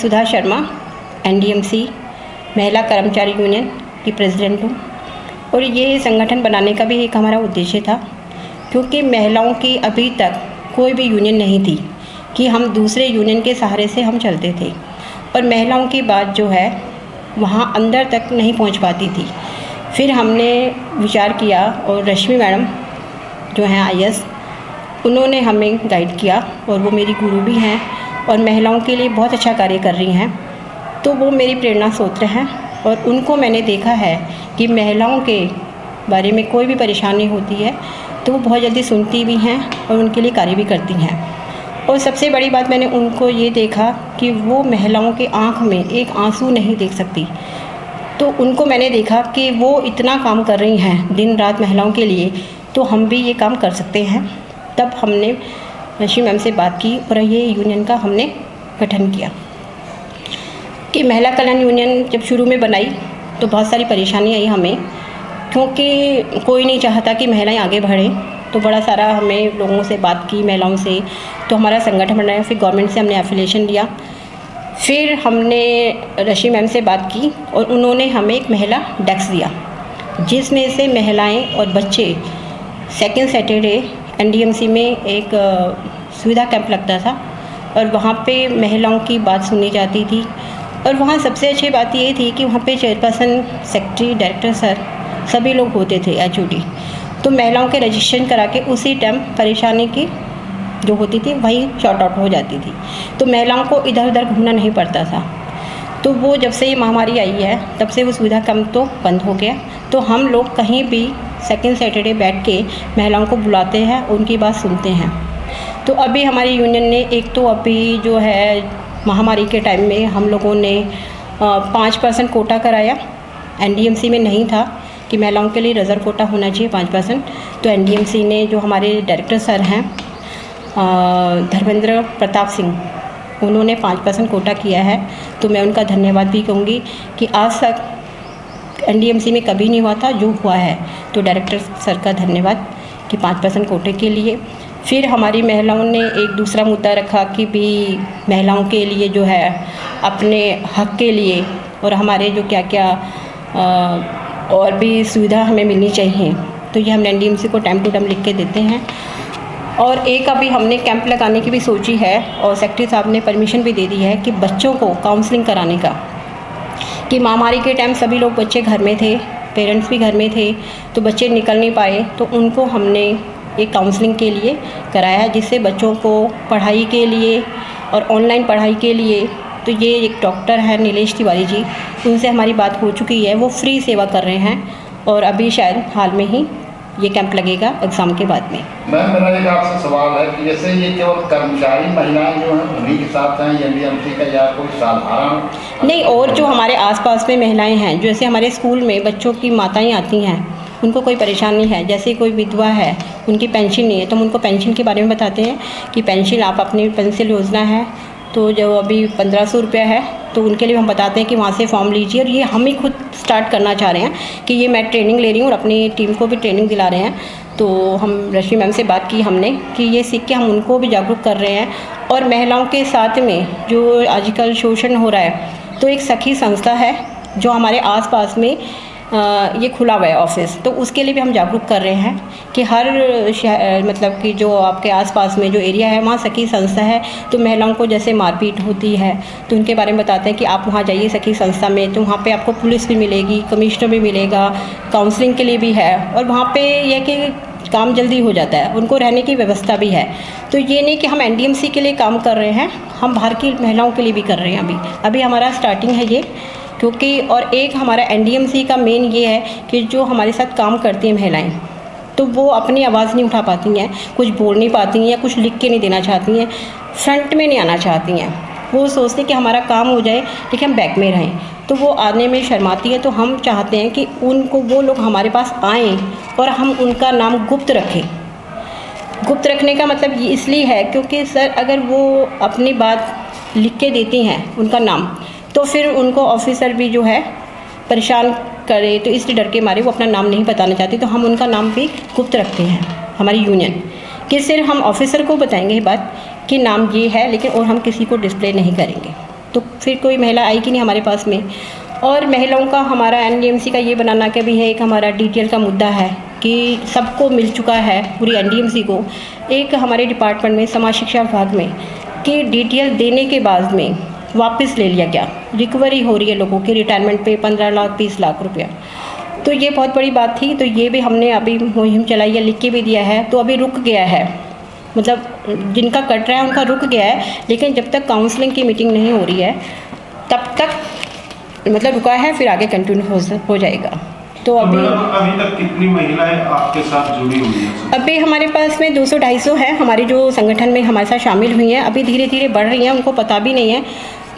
सुधा Sharma NDMC महिला कर्मचारी union की प्रेसिडेंट हूँ और ये संगठन बनाने का भी एक हमारा उद्देश्य था, क्योंकि महिलाओं की अभी तक कोई भी यूनियन नहीं थी कि हम दूसरे यूनियन के सहारे से हम चलते थे और महिलाओं की बात जो है वहाँ अंदर तक नहीं पहुँच पाती थी। फिर हमने विचार किया और रश्मि मैडम जो हैं आईएएस, उन्होंने हमें गाइड किया और वो मेरी गुरु भी हैं और महिलाओं के लिए बहुत अच्छा कार्य कर रही हैं। तो वो मेरी प्रेरणा स्रोत हैं और उनको मैंने देखा है कि महिलाओं के बारे में कोई भी परेशानी होती है तो वो बहुत जल्दी सुनती भी हैं और उनके लिए कार्य भी करती हैं। और सबसे बड़ी बात मैंने उनको ये देखा कि वो महिलाओं के आँख में एक आंसू नहीं देख सकती। तो उनको मैंने देखा कि वो इतना काम कर रही हैं दिन रात महिलाओं के लिए, तो हम भी ये काम कर सकते हैं। तब हमने रश्मि मैम से बात की और ये यूनियन का हमने गठन किया कि महिला कल्याण यूनियन जब शुरू में बनाई तो बहुत सारी परेशानी आई हमें, क्योंकि कोई नहीं चाहता कि महिलाएं आगे बढ़ें। तो बड़ा सारा हमें लोगों से बात की, महिलाओं से, तो हमारा संगठन बनाया। फिर गवर्नमेंट से हमने एफिलिएशन लिया। फिर हमने रश्मि मैम से बात की और उन्होंने हमें एक महिला डेस्क दिया, जिसमें से महिलाएं और बच्चे सेकेंड सैटरडे एनडीएमसी में एक सुविधा कैंप लगता था और वहाँ पे महिलाओं की बात सुनी जाती थी। और वहाँ सबसे अच्छी बात ये थी कि वहाँ पे चेयरपर्सन, सेक्रेटरी, डायरेक्टर सर सभी लोग होते थे एचओडी। तो महिलाओं के रजिस्ट्रेशन करा के उसी टाइम परेशानी की जो होती थी वही शॉर्ट आउट हो जाती थी। तो महिलाओं को इधर उधर घूमना नहीं पड़ता था। तो वो जब से ये महामारी आई है तब से वो सुविधा कम तो बंद हो गया। तो हम लोग कहीं भी सेकेंड सैटरडे बैठ के महिलाओं को बुलाते हैं, उनकी बात सुनते हैं। तो अभी हमारी यूनियन ने एक तो अभी जो है महामारी के टाइम में हम लोगों ने 5% कोटा कराया। एनडीएमसी में नहीं था कि महिलाओं के लिए रिजर्व कोटा होना चाहिए 5%। तो एनडीएमसी ने जो हमारे डायरेक्टर सर हैं धर्मेंद्र प्रताप सिंह, उन्होंने 5% कोटा किया है। तो मैं उनका धन्यवाद भी कहूँगी कि आज तक एनडीएमसी में कभी नहीं हुआ था जो हुआ है। तो डायरेक्टर सर का धन्यवाद कि 5% कोटे के लिए। फिर हमारी महिलाओं ने एक दूसरा मुद्दा रखा कि भी महिलाओं के लिए जो है अपने हक के लिए और हमारे जो क्या क्या और भी सुविधा हमें मिलनी चाहिए। तो ये हम एनडीएमसी को टाइम टू टाइम लिख के देते हैं। और एक अभी हमने कैंप लगाने की भी सोची है और सेक्रेटरी साहब ने परमिशन भी दे दी है कि बच्चों को काउंसलिंग कराने का, कि महामारी के टाइम सभी लोग बच्चे घर में थे, पेरेंट्स भी घर में थे, तो बच्चे निकल नहीं पाए। तो उनको हमने एक काउंसलिंग के लिए कराया है, जिससे बच्चों को पढ़ाई के लिए और ऑनलाइन पढ़ाई के लिए। तो ये एक डॉक्टर है नीलेश तिवारी जी, उनसे हमारी बात हो चुकी है, वो फ्री सेवा कर रहे हैं और अभी शायद हाल में ही ये कैंप लगेगा एग्ज़ाम के बाद में। मैम, मेरा एक आपसे सवाल है कि जैसे ये केवल कर्मचारी महिलाएं जो हैं उन्हीं के साथ हैं एनडीएमसी का, या कोई साधारण नहीं, और जो हमारे आसपास में महिलाएं हैं, जैसे हमारे स्कूल में बच्चों की माताएं आती हैं, उनको कोई परेशानी है, जैसे कोई विधवा है, उनकी पेंशन नहीं है, तो हम उनको पेंशन के बारे में बताते हैं कि पेंशन आप अपनी पेंशन योजना है तो जो अभी 1500 रुपया है, तो उनके लिए हम बताते हैं कि वहाँ से फॉर्म लीजिए। और ये हम ही खुद स्टार्ट करना चाह रहे हैं कि ये मैं ट्रेनिंग ले रही हूँ और अपनी टीम को भी ट्रेनिंग दिला रहे हैं। तो हम रश्मि मैम से बात की हमने कि ये सीख के हम उनको भी जागरूक कर रहे हैं। और महिलाओं के साथ में जो आजकल शोषण हो रहा है, तो एक सखी संस्था है जो हमारे आसपास में ये खुला हुआ है ऑफिस, तो उसके लिए भी हम जागरूक कर रहे हैं कि हर मतलब कि जो आपके आसपास में जो एरिया है वहाँ सखी संस्था है। तो महिलाओं को जैसे मारपीट होती है तो उनके बारे में बताते हैं कि आप वहाँ जाइए सखी संस्था में, तो वहाँ पे आपको पुलिस भी मिलेगी, कमिश्नर भी मिलेगा, काउंसलिंग के लिए भी है और वहाँ पे यह कि काम जल्दी हो जाता है, उनको रहने की व्यवस्था भी है। तो ये नहीं कि हम एनडीएमसी के लिए काम कर रहे हैं, हम बाहर की महिलाओं के लिए भी कर रहे हैं। अभी हमारा स्टार्टिंग है ये, क्योंकि और एक हमारा एनडीएमसी का मेन ये है कि जो हमारे साथ काम करती हैं महिलाएं, तो वो अपनी आवाज़ नहीं उठा पाती हैं, कुछ बोल नहीं पाती हैं या कुछ लिख के नहीं देना चाहती हैं, फ्रंट में नहीं आना चाहती हैं। वो सोचते हैं कि हमारा काम हो जाए लेकिन हम बैक में रहें, तो वो आने में शर्माती है। तो हम चाहते हैं कि उनको वो लोग हमारे पास आएँ और हम उनका नाम गुप्त रखें। गुप्त रखने का मतलब ये इसलिए है क्योंकि सर अगर वो अपनी बात लिख के देती हैं उनका नाम, तो फिर उनको ऑफिसर भी जो है परेशान करे, तो इसलिए डर के मारे वो अपना नाम नहीं बताना चाहती। तो हम उनका नाम भी गुप्त रखते हैं हमारी यूनियन, कि सिर्फ हम ऑफिसर को बताएंगे ये बात कि नाम ये है, लेकिन और हम किसी को डिस्प्ले नहीं करेंगे। तो फिर कोई महिला आएगी नहीं हमारे पास में। और महिलाओं का हमारा एनडीएमसी का ये बनाना का भी है, एक हमारा डीटीएल का मुद्दा है कि सबको मिल चुका है पूरी एनडीएमसी को, एक हमारे डिपार्टमेंट में समाज शिक्षा विभाग में कि डीटीएल देने के बाद में वापस ले लिया गया, रिकवरी हो रही है लोगों की रिटायरमेंट पे 15 लाख 20 लाख रुपया। तो ये बहुत बड़ी बात थी, तो ये भी हमने अभी मुहिम चलाई है, लिख के भी दिया है। तो अभी रुक गया है, मतलब जिनका कट रहा है उनका रुक गया है, लेकिन जब तक काउंसलिंग की मीटिंग नहीं हो रही है तब तक मतलब रुका है, फिर आगे कंटिन्यू हो जाएगा। तो अभी तक कितनी महिलाएं आपके साथ जुड़ी हुई हैं? अभी हमारे पास में 200-250 है हमारी जो संगठन में हमारे साथ शामिल हुई हैं। अभी धीरे धीरे बढ़ रही हैं, उनको पता भी नहीं है,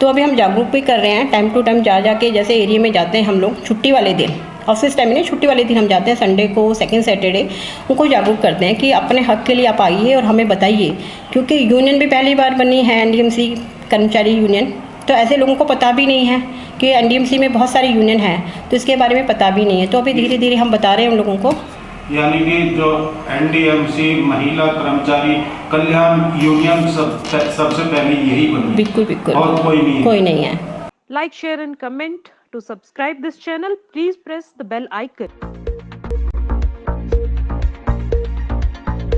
तो अभी हम जागरूक भी कर रहे हैं। टाइम टू टाइम जा के जैसे एरिया में जाते हैं हम लोग, छुट्टी वाले दिन, ऑफिस टाइम में नहीं, छुट्टी वाले दिन हम जाते हैं, संडे को, सेकंड सैटरडे, उनको जागरूक करते हैं कि अपने हक के लिए आप आइए और हमें बताइए। क्योंकि यूनियन भी पहली बार बनी है, एनडीएमसी कर्मचारी यूनियन, तो ऐसे लोगों को पता भी नहीं है कि एनडीएमसी में बहुत सारी यूनियन हैं, तो इसके बारे में पता भी नहीं है। तो अभी धीरे धीरे हम बता रहे हैं उन लोगों को। यानी कि जो एनडीएमसी महिला कर्मचारी कल्याण यूनियन सबसे पहले यही बनी? बिल्कुल बिल्कुल, और कोई नहीं है। Like, share and comment. To subscribe this channel, please press the bell icon.